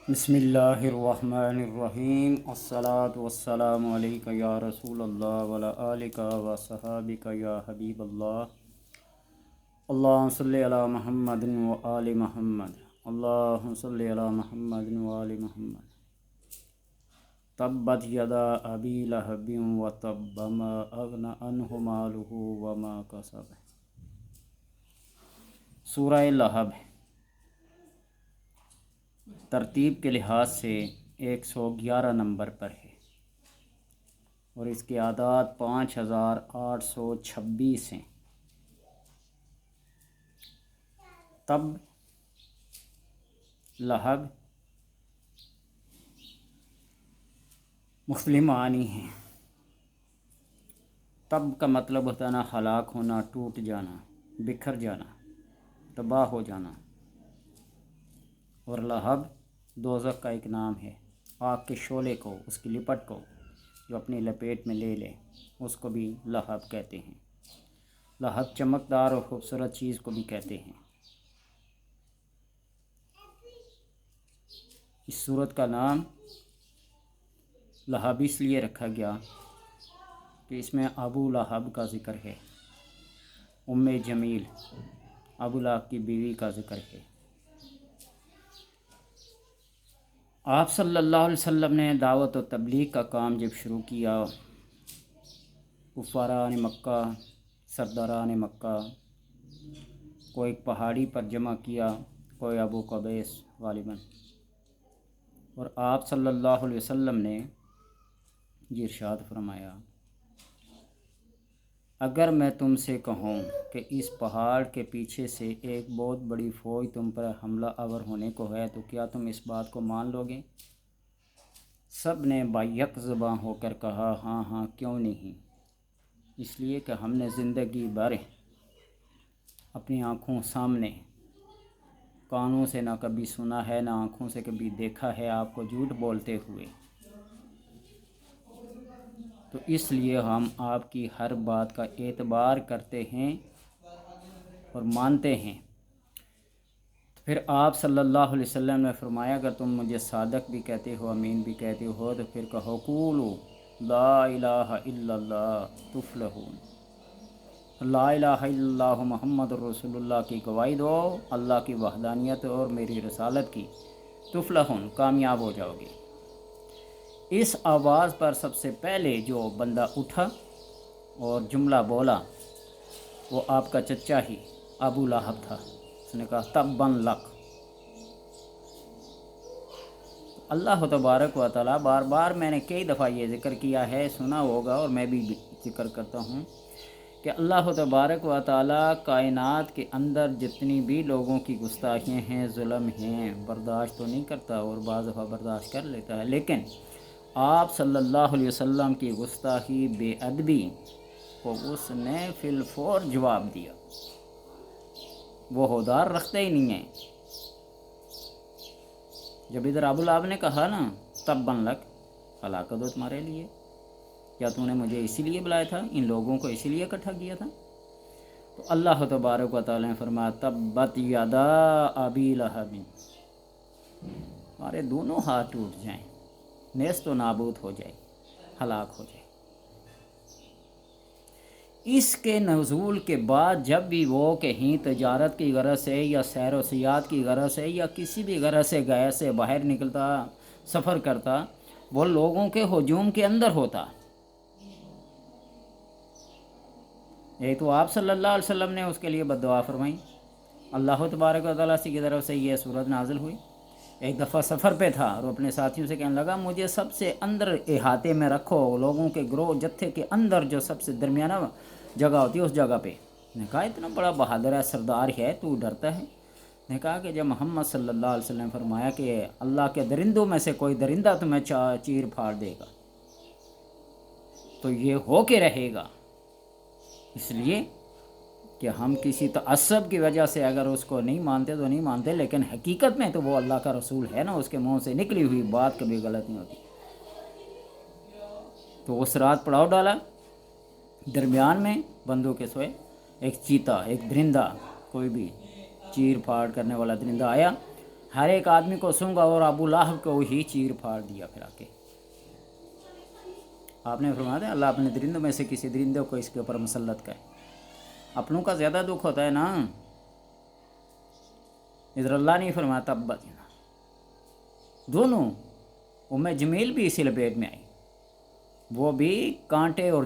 بسم اللہ الرحمن الرحیم الصلاۃ والسلام علیک یا رسول اللہ وعلی آلک و صحابک یا حبیب اللہ۔ اللہم صلی علی محمد و آل محمد، اللہم صلی علی محمد و آل محمد۔ تبت یدا ابی لہب و تب ما اغنی عنہ مالہ وما کسب۔ سورہ لہب ترتیب کے لحاظ سے 111 نمبر پر ہے اور اس کے اعداد 5826 ہیں۔ تب لہب مختلف معنی ہیں۔ تب کا مطلب ہوتا ہے نا ہلاک ہونا، ٹوٹ جانا، بکھر جانا، تباہ ہو جانا، اور لہب دوزخ کا ایک نام ہے۔ آگ کے شعلے کو، اس کی لپٹ کو جو اپنی لپیٹ میں لے لے، اس کو بھی لہب کہتے ہیں۔ لہب چمکدار اور خوبصورت چیز کو بھی کہتے ہیں۔ اس سورت کا نام لہب اس لیے رکھا گیا کہ اس میں ابو لہب کا ذکر ہے، ام جمیل ابو لہب کی بیوی کا ذکر ہے۔ آپ صلی اللہ علیہ وسلم نے دعوت و تبلیغ کا کام جب شروع کیا، کفاران مکہ، سرداران مکہ کو ایک پہاڑی پر جمع کیا، کوئی ابو قبیس غالباً، اور آپ صلی اللہ علیہ وسلم نے یہ ارشاد فرمایا، اگر میں تم سے کہوں کہ اس پہاڑ کے پیچھے سے ایک بہت بڑی فوج تم پر حملہ آور ہونے کو ہے تو کیا تم اس بات کو مان لو گے؟ سب نے بیک زباں ہو کر کہا ہاں ہاں کیوں نہیں، اس لیے کہ ہم نے زندگی بھر اپنی آنکھوں سامنے، کانوں سے نہ کبھی سنا ہے، نہ آنکھوں سے کبھی دیکھا ہے آپ کو جھوٹ بولتے ہوئے، تو اس لیے ہم آپ کی ہر بات کا اعتبار کرتے ہیں اور مانتے ہیں۔ پھر آپ صلی اللہ علیہ وسلم نے فرمایا، اگر تم مجھے صادق بھی کہتے ہو، امین بھی کہتے ہو، تو پھر کہو قولوا لا الہ الا اللہ تفلحون۔ لا الہ الا اللہ محمد رسول اللہ کی گواہی دو، اللہ کی وحدانیت اور میری رسالت کی، تفلحون کامیاب ہو جاؤ گے۔ اس آواز پر سب سے پہلے جو بندہ اٹھا اور جملہ بولا وہ آپ کا چچا ہی ابو لہب تھا۔ اس نے کہا تباً لک۔ اللہ تبارک و تعالیٰ، بار بار میں نے کئی دفعہ یہ ذکر کیا ہے، سنا ہوگا اور میں بھی ذکر کرتا ہوں کہ اللہ تبارک و تعالیٰ کائنات کے اندر جتنی بھی لوگوں کی گستاخیاں ہیں، ظلم ہیں، برداشت تو نہیں کرتا، اور بعض دفعہ برداشت کر لیتا ہے، لیکن آپ صلی اللہ علیہ وسلم کی گستاخی، بے ادبی کو اس نے فی الفور جواب دیا۔ وہ ہودار رکھتے ہی نہیں ہیں۔ جب ادھر ابو لہب نے کہا نا تباً لک، ہلاکت ہو تمہارے لیے، کیا تم نے مجھے اسی لیے بلایا تھا، ان لوگوں کو اسی لیے اکٹھا کیا تھا؟ تو اللہ تبارک و تعالیٰ نے فرمایا تبت یدا ابی لہب، تمہارے دونوں ہاتھ ٹوٹ جائیں، نیست و نابود ہو جائے، ہلاک ہو جائے۔ اس کے نزول کے بعد جب بھی وہ کہیں تجارت کی غرض سے یا سیر و سیاحت کی غرض سے یا کسی بھی غرض سے گھر سے باہر نکلتا، سفر کرتا، وہ لوگوں کے ہجوم کے اندر ہوتا۔ ایک تو آپ صلی اللہ علیہ وسلم نے اس کے لیے بد دعا فرمائی، اللہ تبارک و تعالیٰ کی طرف سے یہ صورت نازل ہوئی۔ ایک دفعہ سفر پہ تھا اور اپنے ساتھیوں سے کہنے لگا مجھے سب سے اندر احاطے میں رکھو، لوگوں کے گروہ جتھے کے اندر جو سب سے درمیانہ جگہ ہوتی ہے اس جگہ پہ۔ نے کہا اتنا بڑا بہادر ہے، سردار ہے، تو ڈرتا ہے؟ نے کہا کہ جب محمد صلی اللہ علیہ وسلم نے فرمایا کہ اللہ کے درندوں میں سے کوئی درندہ تمہیں چیر پھاڑ دے گا تو یہ ہو کے رہے گا، اس لیے کہ ہم کسی تعصب کی وجہ سے اگر اس کو نہیں مانتے تو نہیں مانتے، لیکن حقیقت میں تو وہ اللہ کا رسول ہے نا، اس کے منہ سے نکلی ہوئی بات کبھی غلط نہیں ہوتی۔ تو اس رات پڑاؤ ڈالا، درمیان میں بندوں کے سوئے ایک چیتا، ایک درندہ، کوئی بھی چیر پھاڑ کرنے والا درندہ آیا، ہر ایک آدمی کو سونگا اور ابو لہب کو وہی چیر پھاڑ دیا پھر آ کے۔ آپ نے فرمایا تھا اللہ اپنے درندوں میں سے کسی درندے کو اس کے اوپر مسلط کرے۔ اپنوں کا زیادہ دکھ ہوتا ہے نا، ادھر اللہ نہیں فرمایا تبت یدا، دونوں ام جمیل بھی اسی لپیٹ میں آئی، وہ بھی کانٹے اور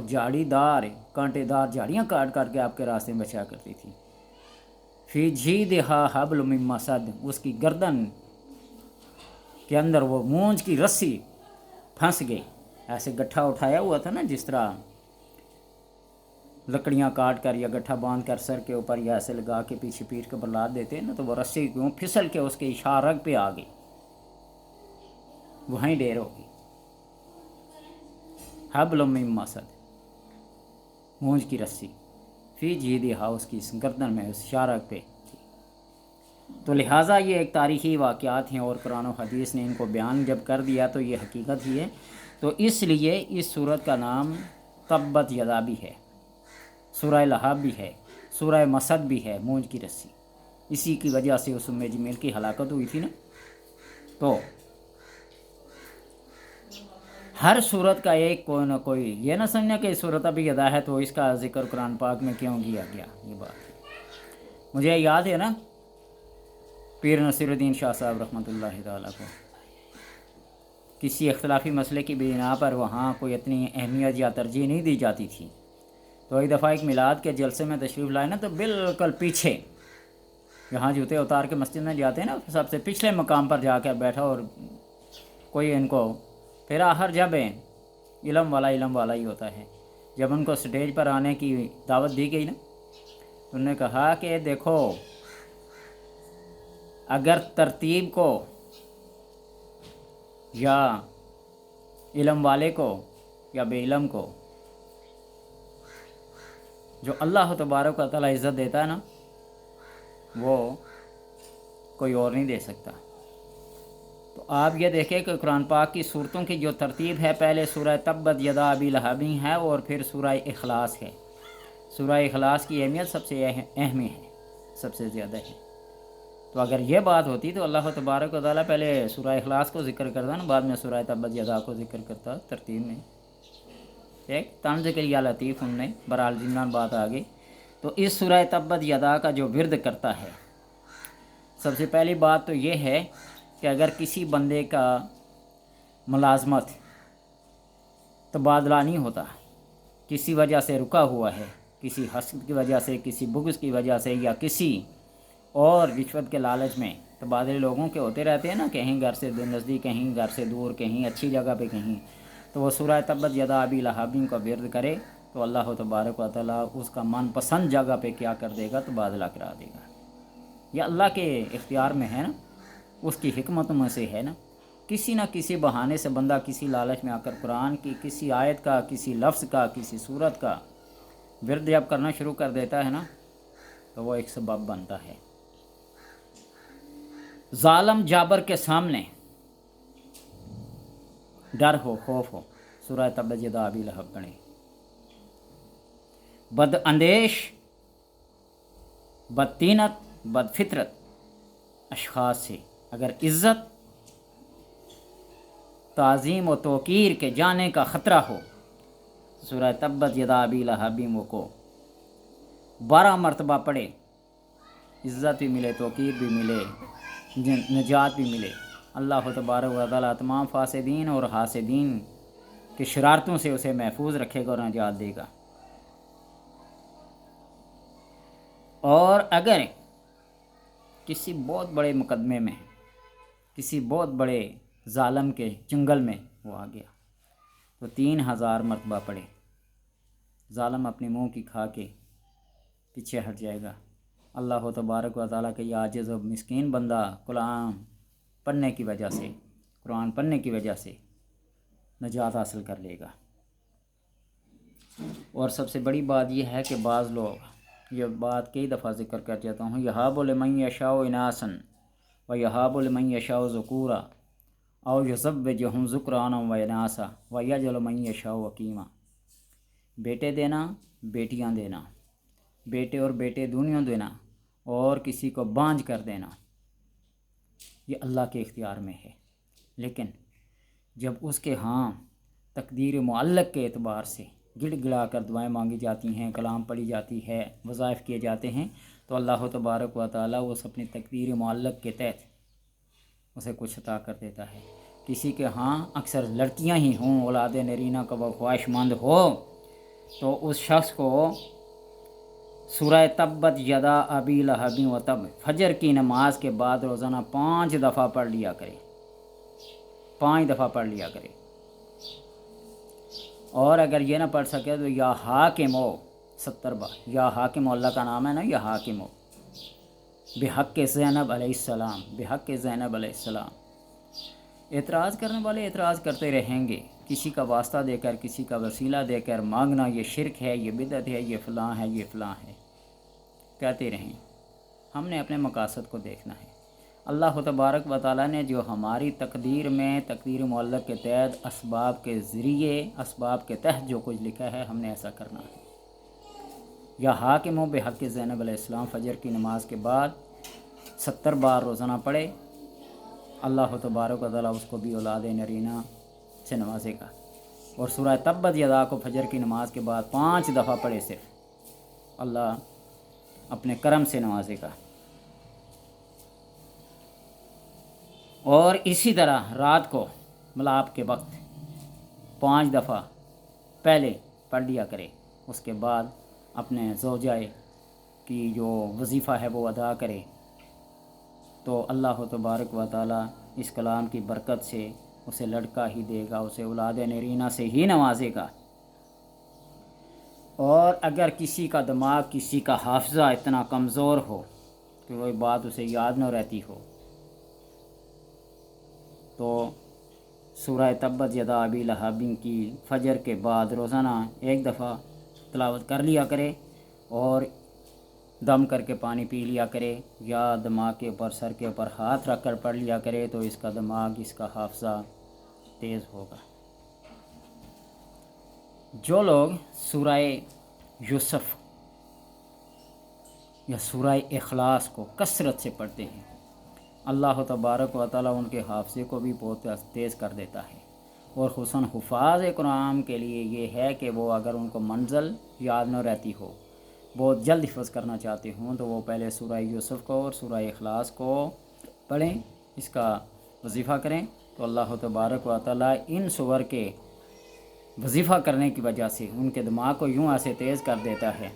کانٹے دار جھاڑیاں کاٹ کر کے آپ کے راستے میں بچا کرتی تھی۔ فی جیدہا حبل من مسد، اس کی گردن کے اندر وہ مونج کی رسی پھنس گئی، ایسے گٹھا اٹھایا ہوا تھا نا، جس طرح لکڑیاں کاٹ کر یا گٹھا باندھ کر سر کے اوپر یا ایسے لگا کے پیچھے پیٹھ کے برلاد دیتے ہیں نا، تو وہ رسی کیوں پھسل کے اس کے اشارگ پہ آ گئی، وہیں ڈیر ہو گئی۔ حبل من مسد، مونج کی رسی، فی جیدہا، اس کی گردن میں، اس شارک پہ۔ تو لہٰذا یہ ایک تاریخی واقعات ہیں اور قرآن و حدیث نے ان کو بیان جب کر دیا تو یہ حقیقت ہی ہے، تو اس لیے اس سورت کا نام تبت یدا بھی ہے، سورہ لہب بھی ہے، سورہ مسد بھی ہے، مونج کی رسی، اسی کی وجہ سے اس ام جمیل کی ہلاکت ہوئی تھی نا۔ تو ہر صورت کا ایک کوئی نہ کوئی، یہ نہ سمجھنا کہ صورت ابھی ادا ہے تو اس کا ذکر قرآن پاک میں کیوں کیا گیا، یہ بات ہے۔ مجھے یاد ہے نا، پیر نصیر الدین شاہ صاحب رحمۃ اللہ تعالیٰ کو کسی اختلافی مسئلے کی بنا پر وہاں کوئی اتنی اہمیت یا ترجیح نہیں دی جاتی تھی، تو ایک دفعہ ایک میلاد کے جلسے میں تشریف لائے نا، تو بالکل پیچھے جہاں جوتے اتار کے مسجد میں جاتے ہیں نا، سب سے پچھلے مقام پر جا کر بیٹھا، اور کوئی ان کو پھر آخر جب علم والا ہی ہوتا ہے، جب ان کو سٹیج پر آنے کی دعوت دی گئی نا، انہوں نے کہا کہ دیکھو، اگر ترتیب کو یا علم والے کو یا بے علم کو جو اللہ تبارک و تعالیٰ عزت دیتا ہے نا، وہ کوئی اور نہیں دے سکتا۔ تو آپ یہ دیکھیں کہ قرآن پاک کی صورتوں کی جو ترتیب ہے، پہلے سورہ تبت یدا ابی لہب ہے اور پھر سورہ اخلاص ہے۔ سورہ اخلاص کی اہمیت سب سے اہم ہے، سب سے زیادہ ہے۔ تو اگر یہ بات ہوتی تو اللہ تبارک و تعالیٰ پہلے سورہ اخلاص کو ذکر کرتا نا، بعد میں سورہ تبت یدا کو ذکر کرتا ترتیب میں۔ ایک طنز کے یا لطیف ان میں برحال زندان بات آ گئی۔ تو اس سورہ تبت یدا کا جو ورد کرتا ہے، سب سے پہلی بات تو یہ ہے کہ اگر کسی بندے کا ملازمت تبادلہ نہیں ہوتا، کسی وجہ سے رکا ہوا ہے، کسی حسد کی وجہ سے، کسی بغض کی وجہ سے، یا کسی اور رشوت کے لالچ میں، تبادلے لوگوں کے ہوتے رہتے ہیں نا، کہیں گھر سے نزدیک، کہیں گھر سے دور، کہیں اچھی جگہ پہ، کہیں، تو وہ سورہ تبت یدا ابی لہب کا ورد کرے تو اللہ تبارک و تعالیٰ اس کا من پسند جگہ پہ کیا کر دے گا، تبادلہ کرا دے گا۔ یہ اللہ کے اختیار میں ہے نا، اس کی حکمتوں میں سے ہے نا۔ کسی نہ کسی بہانے سے بندہ کسی لالچ میں آ کر قرآن کی کسی آیت کا، کسی لفظ کا، کسی صورت کا ورد جب کرنا شروع کر دیتا ہے نا، تو وہ ایک سبب بنتا ہے۔ ظالم جابر کے سامنے ڈر ہو، خوف ہو، سورہ تبت یدا ابی لہب پڑھیں۔ بد اندیش، بدطینت، بد فطرت اشخاص سے اگر عزت، تعظیم و توقیر کے جانے کا خطرہ ہو، سورہ تبت یدا ابی لہب کو 12 مرتبہ پڑھے، عزت بھی ملے، توقیر بھی ملے، نجات بھی ملے۔ اللہ تبارک و تعالیٰ تمام فاسدین اور حاسدین کی شرارتوں سے اسے محفوظ رکھے گا اور نجات دے گا۔ اور اگر کسی بہت بڑے مقدمے میں، کسی بہت بڑے ظالم کے جنگل میں وہ آ گیا، تو 3000 مرتبہ پڑھے، ظالم اپنے منہ کی کھا کے پیچھے ہٹ جائے گا۔ اللہ تبارک و تعالیٰ کے یہ عاجز و مسکین بندہ قرآن پڑھنے کی وجہ سے نجات حاصل کر لے گا۔ اور سب سے بڑی بات یہ ہے کہ بعض لوگ، یہ بات کئی دفعہ ذکر کر جاتا ہوں، یہاب لمن یشاء اناسا و یہاب لمن یشاء ذکورا او یزوجہم ذکرانا و اناسا و یجعل من یشاء عقیما۔ بیٹے دینا، بیٹیاں دینا، بیٹے اور بیٹے دونوں دینا، اور کسی کو بانجھ کر دینا، یہ اللہ کے اختیار میں ہے، لیکن جب اس کے ہاں تقدیر معلق کے اعتبار سے گڑ گڑا کر دعائیں مانگی جاتی ہیں، کلام پڑھی جاتی ہے، وظائف کیے جاتے ہیں، تو اللہ تبارک و تعالیٰ اس اپنی تقدیر معلق کے تحت اسے کچھ عطا کر دیتا ہے۔ کسی کے ہاں اکثر لڑکیاں ہی ہوں، اولاد نرینہ کا وہ خواہش مند ہو، تو اس شخص کو سورہ تبت یدا ابی لہب و تب فجر کی نماز کے بعد روزانہ 5 دفعہ پڑھ لیا کرے، 5 دفعہ پڑھ لیا کرے۔ اور اگر یہ نہ پڑھ سکے تو یا حاکم ہو 70 بار، یا حاکم اللہ کا نام ہے نا، یا حاکم ہو بحق زینب علیہ السلام، بحق زینب علیہ السلام۔ اعتراض کرنے والے اعتراض کرتے رہیں گے، کسی کا واسطہ دے کر، کسی کا وسیلہ دے کر مانگنا یہ شرک ہے، یہ بدعت ہے، یہ فلاں ہے، یہ فلاں ہے، کہتے رہیں۔ ہم نے اپنے مقاصد کو دیکھنا ہے۔ اللہ تبارک و تعالیٰ نے جو ہماری تقدیر میں تقدیر معلق کے تحت اسباب کے ذریعے، اسباب کے تحت جو کچھ لکھا ہے، ہم نے ایسا کرنا ہے۔ یا حاکم ہو بحق زینب علیہ السلام فجر کی نماز کے بعد 70 بار روزانہ پڑھے، اللہ تبارک و تعالیٰ اس کو بھی اولاد نرینہ سے نوازے گا۔ اور سورہ تبت یدا کو فجر کی نماز کے بعد 5 دفعہ پڑھے صرف، اللہ اپنے کرم سے نوازے گا۔ اور اسی طرح رات کو ملاپ کے وقت 5 دفعہ پہلے پڑھ لیا کرے، اس کے بعد اپنے زوجہ کی جو وظیفہ ہے وہ ادا کرے، تو اللہ تبارک و تعالیٰ اس کلام کی برکت سے اسے لڑکا ہی دے گا، اسے اولاد نرینہ سے ہی نوازے گا۔ اور اگر کسی کا دماغ، کسی کا حافظہ اتنا کمزور ہو کہ وہ بات اسے یاد نہ رہتی ہو، تو سورہ تبت یدا ابی لہب کی فجر کے بعد روزانہ 1 دفعہ تلاوت کر لیا کرے، اور دم کر کے پانی پی لیا کرے، یا دماغ کے اوپر، سر کے اوپر ہاتھ رکھ کر پڑھ لیا کرے، تو اس کا دماغ، اس کا حافظہ تیز ہوگا۔ جو لوگ سورہ یوسف یا سورہ اخلاص کو کثرت سے پڑھتے ہیں، اللہ تبارک و تعالیٰ ان کے حافظے کو بھی بہت تیز کر دیتا ہے۔ اور خصوصاً حفاظ قرآن کے لیے یہ ہے کہ وہ اگر ان کو منزل یاد نہ رہتی ہو، بہت جلد حفظ کرنا چاہتے ہوں، تو وہ پہلے سورہ یوسف کو اور سورہ اخلاص کو پڑھیں، اس کا وظیفہ کریں، تو اللہ تبارک و تعالیٰ ان سور کے وظیفہ کرنے کی وجہ سے ان کے دماغ کو یوں ایسے تیز کر دیتا ہے،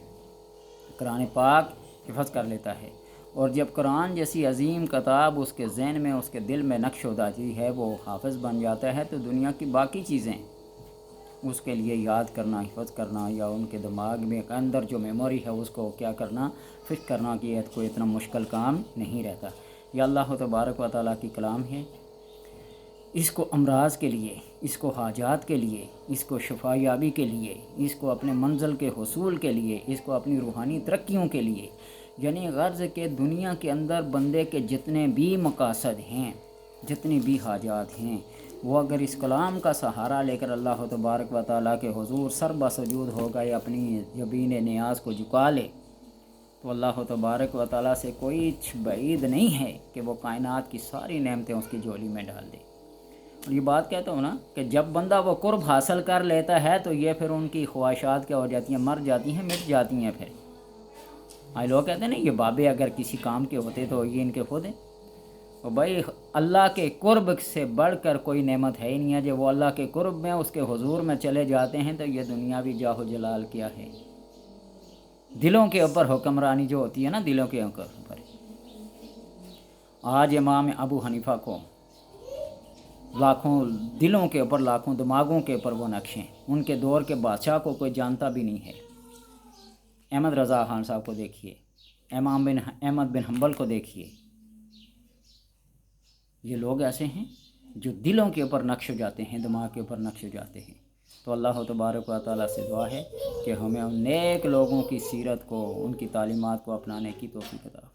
قرآن پاک حفظ کر لیتا ہے۔ اور جب قرآن جیسی عظیم کتاب اس کے ذہن میں، اس کے دل میں نقش ہو جاتی ہے، وہ حافظ بن جاتا ہے، تو دنیا کی باقی چیزیں اس کے لیے یاد کرنا، حفظ کرنا، یا ان کے دماغ میں اندر جو میموری ہے اس کو کیا کرنا، فٹ کرنا، کہ کوئی اتنا مشکل کام نہیں رہتا۔ یہ اللہ تبارک و تعالیٰ کی کلام ہے، اس کو امراض کے لیے، اس کو حاجات کے لیے، اس کو شفا یابی کے لیے، اس کو اپنے منزل کے حصول کے لیے، اس کو اپنی روحانی ترقیوں کے لیے، یعنی غرض کہ دنیا کے اندر بندے کے جتنے بھی مقاصد ہیں، جتنی بھی حاجات ہیں، وہ اگر اس کلام کا سہارا لے کر اللہ تبارک و تعالیٰ کے حضور سر بسجود ہو گئے، اپنی جبین نیاز کو جھکا لے، تو اللہ تبارک و تعالیٰ سے کوئی بعید نہیں ہے کہ وہ کائنات کی ساری نعمتیں اس کی جھولی میں ڈال دے۔ اور یہ بات کہتا ہوں نا کہ جب بندہ وہ قرب حاصل کر لیتا ہے، تو یہ پھر ان کی خواہشات کیا ہو جاتی ہیں، مر جاتی ہیں، مٹ جاتی ہیں۔ پھر لوگ کہتے ہیں نا، یہ بابے اگر کسی کام کے ہوتے تو یہ ان کے خود ہیں۔ اور بھائی اللہ کے قرب سے بڑھ کر کوئی نعمت ہے ہی نہیں ہے، جب وہ اللہ کے قرب میں، اس کے حضور میں چلے جاتے ہیں، تو یہ دنیاوی جاہ و جلال کیا ہے۔ دلوں کے اوپر حکمرانی جو ہوتی ہے نا، دلوں کے اوپر، آج امام ابو حنیفہ کو لاکھوں دلوں کے اوپر، لاکھوں دماغوں کے اوپر وہ نقش ہیں۔ ان کے دور کے بادشاہ کو کوئی جانتا بھی نہیں ہے۔ احمد رضا خان صاحب کو دیکھیے، امام احمد بن حنبل کو دیکھیے، یہ لوگ ایسے ہیں جو دلوں کے اوپر نقش ہو جاتے ہیں، دماغ کے اوپر نقش ہو جاتے ہیں۔ تو اللہ تبارک و تعالیٰ سے دعا ہے کہ ہمیں ان نیک لوگوں کی سیرت کو، ان کی تعلیمات کو اپنانے کی توفیق عطا